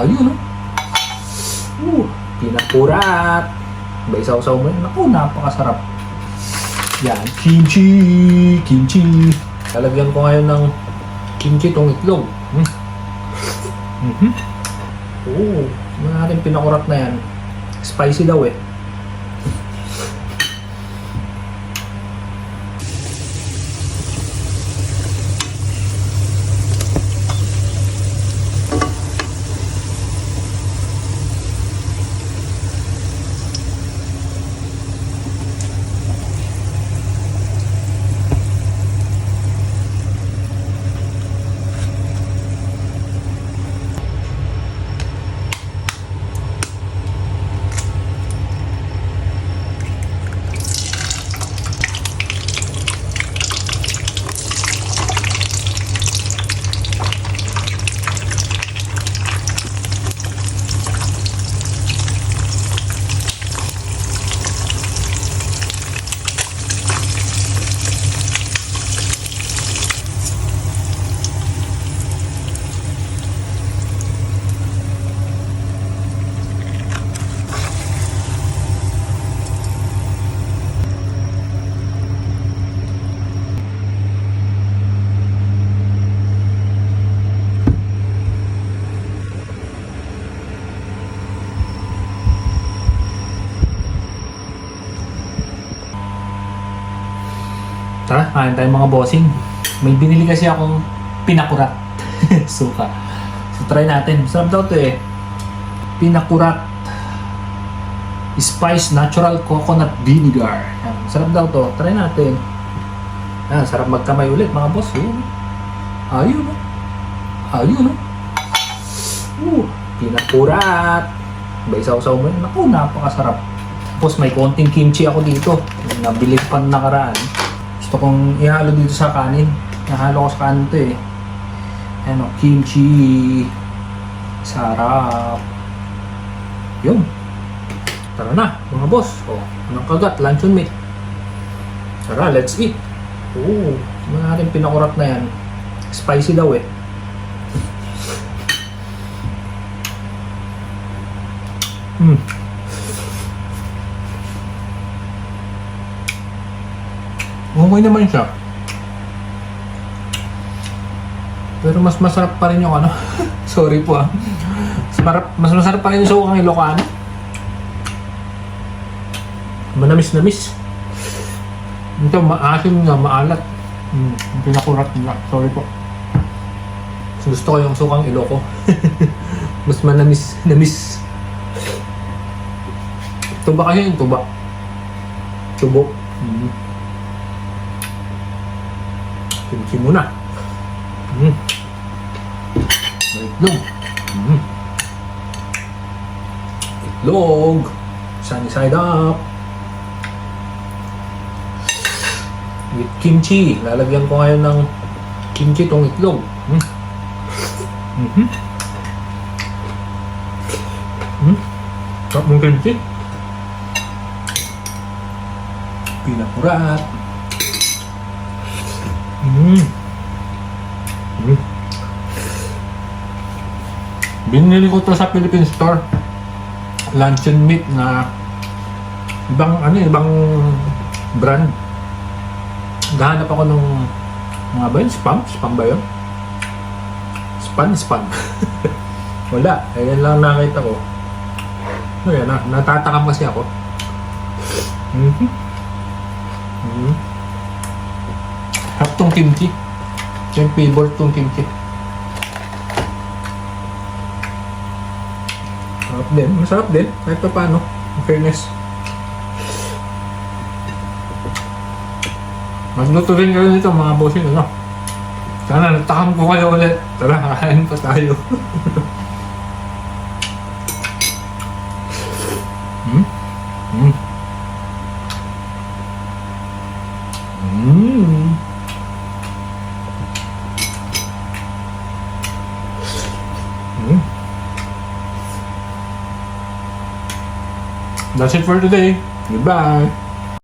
Ayun, no? Pinakurat. Ba, isaw-saw mo yun? Naku, napakasarap. Yan, kimchi. Kimchi. Lalagyan ko ngayon ng kimchi tong itlog. Natin pinakurat na yan. Spicy daw eh. Tara, kain tayo mga bossing. May binili kasi akong pinakurat. Suka. So try natin. Sarap daw to eh. Pinakurat Spice Natural Coconut Vinegar. Yan. Sarap daw to. Try natin. Yan, sarap magkamay ulit mga boss. Ayun, no? Ayun, no? Pinakurat. Ba, isaw-saw mo yun? Naku, napakasarap. Tapos may konting kimchi ako dito. Nabili pa nakaraan. Gusto kong ihalo dito sa kanin. Nahalo ko sa kanin to eh. Ano, kimchi. Sarap. Yun. Tara na, mga boss. Anong kagat? Luncheon meat. Tara, let's eat. Natin pinakurat na yan. Spicy daw eh. Okay naman siya. Pero mas masarap pa rin yung ano. Sorry po ah. Mas masarap pa rin yung sukang Ilocano. Manamis-namis. Ito maasim nga, maalat. Pinakurat nila. Sorry po. Gusto ko yung sukang Iloco. Mas manamis-namis. Tuba kasi yung tuba. Tubo. Kimchi muna. Itlog. Itlog. Sunny side up. With kimchi. Lalagyan ko ngayon ng kimchi tong itlog. Sarap ng kimchi. Pinakurat. Binili ko to sa Philippine Store. Luncheon meat na ibang brand. Gahanap ako ng mga ba yun? Spam ba yun? Spam. Wala. Ayan lang nakita ko. Ayan na. Natatakam kasi ako. Harap tong kimchi. Yung favorite tong kimchi. Sarap din. Masarap din. Kahit pa paano. In fairness. Magluto rin kayo nito mga bossing. Ano? Sana natakam ko kayo ulit. Tara, kakain pa tayo. That's it for today. Goodbye.